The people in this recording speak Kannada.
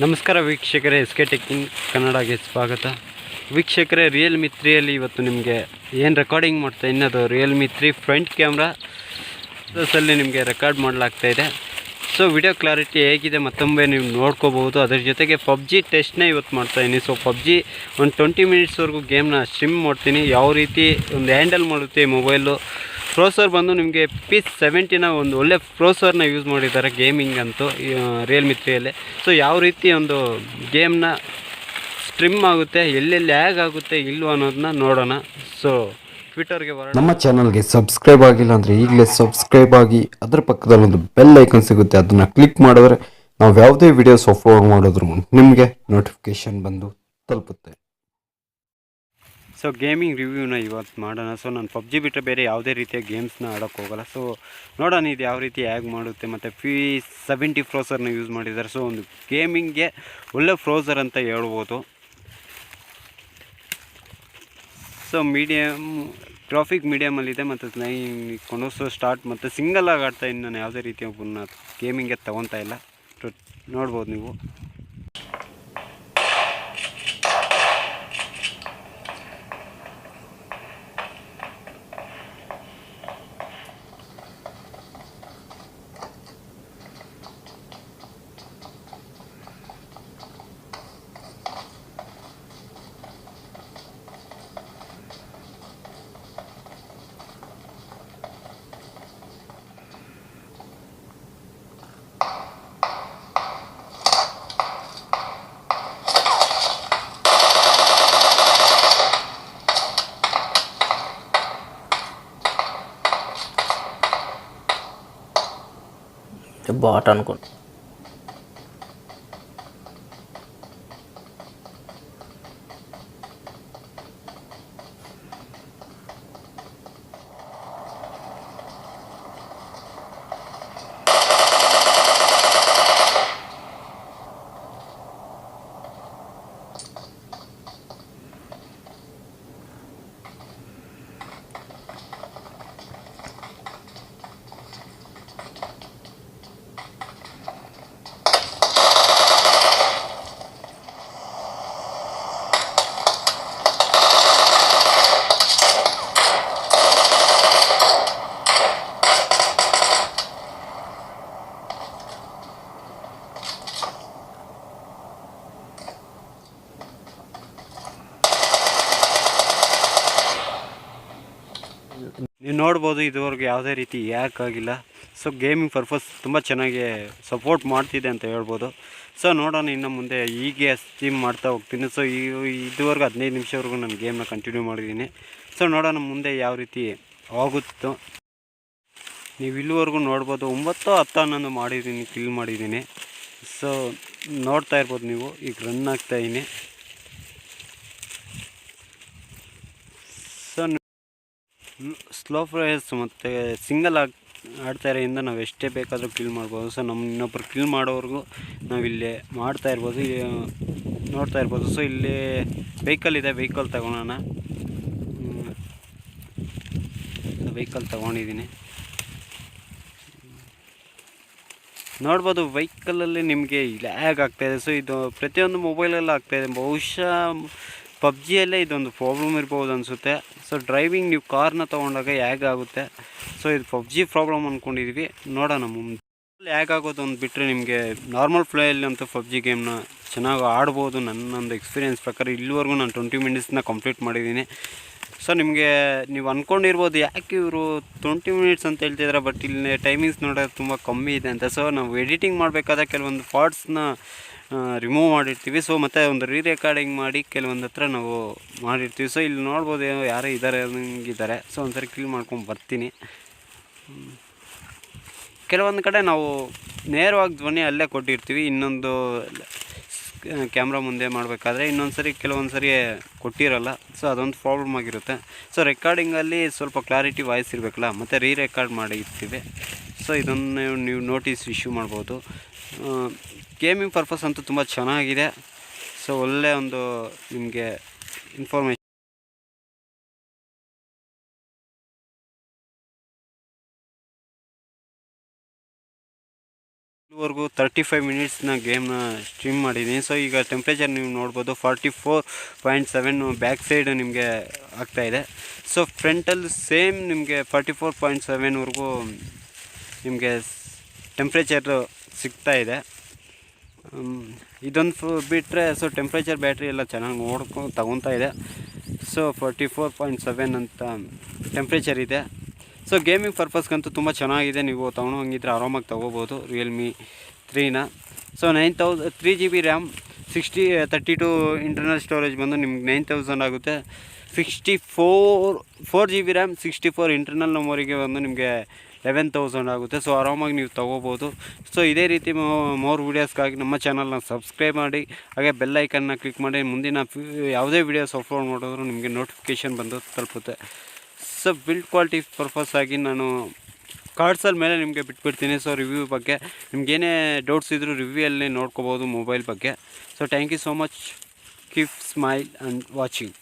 ನಮಸ್ಕಾರ ವೀಕ್ಷಕರೇ, SK ಟೆಕ್ ಇನ್ ಕನ್ನಡಗೆ ಸ್ವಾಗತ. ವೀಕ್ಷಕರೇ, ರಿಯಲ್ಮಿ 3 ಇವತ್ತು ನಿಮಗೆ ಏನು ರೆಕಾರ್ಡಿಂಗ್ ಮಾಡ್ತಾ ಇನ್ನದು ರಿಯಲ್ಮಿ 3 ಫ್ರಂಟ್ ಕ್ಯಾಮ್ರಾ ಅಲ್ಲಿ ನಿಮಗೆ ರೆಕಾರ್ಡ್ ಮಾಡಲಾಗ್ತಾಯಿದೆ. ಸೊ ವಿಡಿಯೋ ಕ್ಲಾರಿಟಿ ಹೇಗಿದೆ ಮತ್ತೊಮ್ಮೆ ನೀವು ನೋಡ್ಕೋಬಹುದು. ಅದರ ಜೊತೆಗೆ PUBG ಟೆಸ್ಟ್ನೇ ಇವತ್ತು ಮಾಡ್ತಾಯಿದ್ದೀನಿ. ಸೊ PUBG ಒಂದು 20 ಮಿನಿಟ್ಸ್ವರೆಗೂ ಗೇಮ್ನ ಸ್ಟ್ರೀಮ್ ಮಾಡ್ತೀನಿ. ಯಾವ ರೀತಿ ಒಂದು ಹ್ಯಾಂಡಲ್ ಮಾಡುತ್ತೆ ಈ ಮೊಬೈಲು. ಪ್ರೋಸರ್ ಬಂದು ನಿಮಗೆ P70 ಒಂದು ಒಳ್ಳೆ ಪ್ರೋಸರ್ನ ಯೂಸ್ ಮಾಡಿದ್ದಾರೆ ಗೇಮಿಂಗ್ ಅಂತೂ ರಿಯಲ್ಮಿ 3 ಸೊ ಯಾವ ರೀತಿ ಒಂದು ಗೇಮ್ನ ಸ್ಟ್ರೀಮ್ ಆಗುತ್ತೆ, ಎಲ್ಲೆಲ್ಲಿ ಲ್ಯಾಗ್ ಆಗುತ್ತೆ ಇಲ್ವ ಅನ್ನೋದನ್ನ ನೋಡೋಣ. ಸೊ ಟ್ವಿಟರ್ಗೆ ಬರೋಣ. ನಮ್ಮ ಚಾನಲ್ಗೆ ಸಬ್ಸ್ಕ್ರೈಬ್ ಆಗಿಲ್ಲ ಅಂದರೆ ಈಗಲೇ ಸಬ್ಸ್ಕ್ರೈಬ್ ಆಗಿ, ಅದರ ಪಕ್ಕದಲ್ಲಿ ಒಂದು ಬೆಲ್ ಐಕನ್ ಸಿಗುತ್ತೆ, ಅದನ್ನು ಕ್ಲಿಕ್ ಮಾಡಿದ್ರೆ ನಾವು ಯಾವುದೇ ವಿಡಿಯೋಸ್ ಅಪ್ಲೋಡ್ ಮಾಡಿದ್ರು ನಿಮಗೆ ನೋಟಿಫಿಕೇಶನ್ ಬಂದು ತಲುಪುತ್ತೆ. ಸೊ ಗೇಮಿಂಗ್ ರಿವ್ಯೂನ ಇವತ್ತು ಮಾಡೋಣ. ಸೊ ನಾನು PUBG ಬಿಟ್ಟರೆ ಬೇರೆ ಯಾವುದೇ ರೀತಿಯ ಗೇಮ್ಸ್ನ ಆಡೋಕ್ಕೆ ಹೋಗಲ್ಲ. ಸೊ ನೋಡೋಣ ಇದು ಯಾವ ರೀತಿ ಹ್ಯಾಗ್ ಮಾಡುತ್ತೆ. ಮತ್ತು P70 ಪ್ರೋಸರ್ನ ಯೂಸ್ ಮಾಡಿದ್ದಾರೆ. ಸೊ ಒಂದು ಗೇಮಿಂಗ್ಗೆ ಒಳ್ಳೆ ಪ್ರೋಸರ್ ಅಂತ ಹೇಳ್ಬೋದು. ಸೊ ಗ್ರಾಫಿಕ್ ಮೀಡಿಯಮಲ್ಲಿದೆ ಮತ್ತು ಇಟ್ಕೊಂಡು ಸೊ ಸ್ಟಾರ್ಟ್ ಮತ್ತು ಸಿಂಗಲಾಗಿ ಆಡ್ತಾಯಿದ್ದೀನಿ. ನಾನು ಯಾವುದೇ ರೀತಿಯ ಒಬ್ಬನ ಗೇಮಿಂಗ್ಗೆ ತೊಗೊತಾ ಇಲ್ಲ. ನೋಡ್ಬೋದು ನೀವು. బాట్ అనుకోండి. ನೀವು ನೋಡ್ಬೋದು ಇದುವರೆಗೂ ಯಾವುದೇ ರೀತಿ ಹ್ಯಾಕ್ ಆಗಿಲ್ಲ. ಸೊ ಗೇಮಿಂಗ್ ಪರ್ಪಸ್ ತುಂಬ ಚೆನ್ನಾಗಿ ಸಪೋರ್ಟ್ ಮಾಡ್ತಿದೆ ಅಂತ ಹೇಳ್ಬೋದು. ಸೊ ನೋಡೋಣ ಇನ್ನು ಮುಂದೆ ಹೀಗೆ ಸ್ಟ್ರೀಮ್ ಮಾಡ್ತಾ ಹೋಗ್ತೀನಿ. ಸೊ ಇದುವರೆಗೂ 15 ನಿಮಿಷವರೆಗೂ ನಾನು ಗೇಮ್ನ ಕಂಟಿನ್ಯೂ ಮಾಡಿದ್ದೀನಿ. ಸೊ ನೋಡೋಣ ಮುಂದೆ ಯಾವ ರೀತಿ ಆಗುತ್ತೋ. ನೀವು ಇಲ್ಲಿವರೆಗೂ ನೋಡ್ಬೋದು 9, 10, 11 ಮಾಡಿದ್ದೀನಿ, ಕಿಲ್ ಮಾಡಿದ್ದೀನಿ. ಸೊ ನೋಡ್ತಾ ಇರ್ಬೋದು ನೀವು. ಈಗ ರನ್ ಆಗ್ತಾಯಿದ್ದೀನಿ. ಸೊ ಸ್ಲೋ ಪ್ಲೇಯರ್ಸ್ ಮತ್ತು ಸಿಂಗಲ್ ಆಡ್ತಾಯಿರೋದ್ರಿಂದ ನಾವು ಎಷ್ಟೇ ಬೇಕಾದರೂ ಕಿಲ್ ಮಾಡ್ಬೋದು. ಸೊ ಇನ್ನೊಬ್ಬರು ಕಿಲ್ ಮಾಡೋವ್ರಿಗೂ ನಾವಿಲ್ಲಿ ಮಾಡ್ತಾ ಇರ್ಬೋದು, ನೋಡ್ತಾ ಇರ್ಬೋದು. ಸೊ ಇಲ್ಲಿ ವೆಹಿಕಲ್ ಇದೆ, ವೆಹಿಕಲ್ ತಗೊಳ್ಳೋಣ. ವೆಹಿಕಲ್ ತೊಗೊಂಡಿದ್ದೀನಿ. ನೋಡ್ಬೋದು ವೆಹಿಕಲಲ್ಲಿ ನಿಮಗೆ ಲ್ಯಾಗ್ ಆಗ್ತಾಯಿದೆ. ಸೊ ಇದು ಪ್ರತಿಯೊಂದು ಮೊಬೈಲಲ್ಲಿ ಆಗ್ತಾಯಿದೆ. ಬಹುಶಃ PUBGಯಲ್ಲೇ ಇದೊಂದು ಪ್ರಾಬ್ಲಮ್ ಇರ್ಬೋದು ಅನಿಸುತ್ತೆ. ಸೊ ಡ್ರೈವಿಂಗ್ ನೀವು ಕಾರ್ನ ತೊಗೊಂಡಾಗ ಹ್ಯಾಗ್ ಆಗುತ್ತೆ. ಸೊ ಇದು PUBG ಪ್ರಾಬ್ಲಮ್ ಅಂದ್ಕೊಂಡಿದ್ವಿ. ನೋಡೋಣ ಮುಂದೆ. ಹ್ಯಾಗ್ ಆಗೋದು ಒಂದು ಬಿಟ್ಟರೆ ನಿಮಗೆ ನಾರ್ಮಲ್ ಪ್ಲೇಯಲ್ಲಿ ಅಂತೂ PUBG ಗೇಮ್ನ ಚೆನ್ನಾಗಿ ಆಡ್ಬೋದು. ನನ್ನೊಂದು ಎಕ್ಸ್ಪೀರಿಯೆನ್ಸ್ ಪ್ರಕಾರ ಇಲ್ಲಿವರೆಗೂ ನಾನು 20 ಮಿನಿಟ್ಸ್ನ ಕಂಪ್ಲೀಟ್ ಮಾಡಿದ್ದೀನಿ. ಸೊ ನಿಮಗೆ ನೀವು ಅಂದ್ಕೊಂಡಿರ್ಬೋದು ಯಾಕೆ ಇವರು 20 ಮಿನಿಟ್ಸ್ ಅಂತ ಹೇಳ್ತಿದ್ದಾರೆ, ಬಟ್ ಇಲ್ಲಿ ಟೈಮಿಂಗ್ಸ್ ನೋಡೋದು ತುಂಬ ಕಮ್ಮಿ ಇದೆ ಅಂತ. ಸೊ ನಾವು ಎಡಿಟಿಂಗ್ ಮಾಡಬೇಕಾದ ಕೆಲವೊಂದು ಪಾರ್ಟ್ಸ್ನ ರಿಮೂವ್ ಮಾಡಿರ್ತೀವಿ. ಸೊ ಮತ್ತು ಒಂದು ರೆಕಾರ್ಡಿಂಗ್ ಮಾಡಿ ಕೆಲವೊಂದು ಹತ್ರ ನಾವು ಮಾಡಿರ್ತೀವಿ. ಸೊ ಇಲ್ಲಿ ನೋಡ್ಬೋದು ಯಾರೋ ಇದ್ದಾರೆ ಅನ್ನಂಗಿದ್ದಾರೆ. ಸೊ ಒಂದ್ಸರಿ ಕ್ಲೀನ್ ಮಾಡ್ಕೊಂಡು ಬರ್ತೀನಿ. ಕೆಲವೊಂದು ಕಡೆ ನಾವು ನೇರವಾಗಿ ಧ್ವನಿ ಅಲ್ಲೇ ಕೊಟ್ಟಿರ್ತೀವಿ. ಇನ್ನೊಂದು ಕ್ಯಾಮ್ರಾ ಮುಂದೆ ಮಾಡಬೇಕಾದ್ರೆ ಇನ್ನೊಂದು ಸರಿ ಕೆಲವೊಂದು ಸರಿ ಕೊಟ್ಟಿರಲ್ಲ. ಸೊ ಅದೊಂದು ಪ್ರಾಬ್ಲಮ್ ಆಗಿರುತ್ತೆ. ಸೊ ರೆಕಾರ್ಡಿಂಗಲ್ಲಿ ಸ್ವಲ್ಪ ಕ್ಲಾರಿಟಿ ವಾಯ್ಸ್ ಇರಬೇಕಲ್ಲ, ಮತ್ತು ರೆಕಾರ್ಡ್ ಮಾಡಿರ್ತೀವಿ. ಸೊ ಇದನ್ನು ನೀವು ನೋಟಿಸ್ ಇಶ್ಯೂ ಮಾಡ್ಬೋದು. ಗೇಮಿಂಗ್ ಪರ್ಪಸ್ ಅಂತೂ ತುಂಬ ಚೆನ್ನಾಗಿದೆ. ಸೊ ಒಳ್ಳೆಯ ಒಂದು ನಿಮಗೆ ಇನ್ಫಾರ್ಮೇಷನ್. ಇದುವರೆಗೂ 35 ಮಿನಿಟ್ಸ್ನ ಗೇಮ್ನ ಸ್ಟ್ರೀಮ್ ಮಾಡಿದ್ದೀನಿ. ಸೊ ಈಗ ಟೆಂಪ್ರೇಚರ್ ನೀವು ನೋಡ್ಬೋದು 44.7 ಬ್ಯಾಕ್ ಸೈಡ್ ನಿಮಗೆ ಆಗ್ತಾಯಿದೆ. ಸೊ ಫ್ರಂಟಲ್ಲಿ ಸೇಮ್ ನಿಮಗೆ 44.7ವರೆಗೂ ನಿಮಗೆ ಟೆಂಪ್ರೇಚರ್ ಸಿಗ್ತಾಯಿದೆ. ಇದೊಂದು ಬಿಟ್ಟರೆ ಸೊ ಟೆಂಪ್ರೇಚರ್ ಬ್ಯಾಟ್ರಿ ಎಲ್ಲ ಚೆನ್ನಾಗಿ ನೋಡ್ಕೊಂಡು ತಗೊತಾ ಇದೆ. ಸೊ 44.7 ಅಂತ ಟೆಂಪ್ರೇಚರ್ ಇದೆ. ಸೊ ಗೇಮಿಂಗ್ ಪರ್ಪಸ್ಗಂತೂ ತುಂಬ ಚೆನ್ನಾಗಿದೆ. ನೀವು ತೊಗೊಳೋಂಗಿದ್ರೆ ಆರಾಮಾಗಿ ತೊಗೋಬೋದು ರಿಯಲ್ಮಿ 3ನ. So 3GB RAM 32 internal storage ಬಂದು ನಿಮ್ಗೆ 9000 ಆಗುತ್ತೆ. 4GB ರ್ಯಾಮ್ 64 ಇಂಟರ್ನಲ್ ಮೆಮೊರಿಗೆ ಬಂದು ನಿಮಗೆ 11,000 ಆಗುತ್ತೆ. ಸೊ ಆರಾಮಾಗಿ ನೀವು ತೊಗೋಬೋದು. ಸೊ ಇದೇ ರೀತಿ ಮೋರ್ ವೀಡಿಯೋಸ್ಗಾಗಿ ನಮ್ಮ ಚಾನಲ್ನ ಸಬ್ಸ್ಕ್ರೈಬ್ ಮಾಡಿ, ಹಾಗೆ ಬೆಲ್ ಐಕನ್ನ ಕ್ಲಿಕ್ ಮಾಡಿ. ಮುಂದಿನ ಯಾವುದೇ ವೀಡಿಯೋಸ್ ಅಪ್ಲೋಡ್ ಮಾಡಿದ್ರು ನಿಮಗೆ ನೋಟಿಫಿಕೇಷನ್ ಬಂದು ತಲುಪುತ್ತೆ. ಸೊ ಬಿಲ್ಡ್ ಕ್ವಾಲಿಟಿ ಪರ್ಪಸ್ ಆಗಿ ನಾನು ಕಾರ್ಡ್ಸಲ್ಲಿ ಮೇಲೆ ನಿಮಗೆ ಬಿಟ್ಬಿಡ್ತೀನಿ. ಸೊ ರಿವ್ಯೂ ಬಗ್ಗೆ ನಿಮ್ಗೇನೇ ಡೌಟ್ಸ್ ಇದ್ದರೂ ರಿವ್ಯೂಯಲ್ಲಿ ನೋಡ್ಕೋಬೋದು ಮೊಬೈಲ್ ಬಗ್ಗೆ. So thank you so much. Keep smile and watching.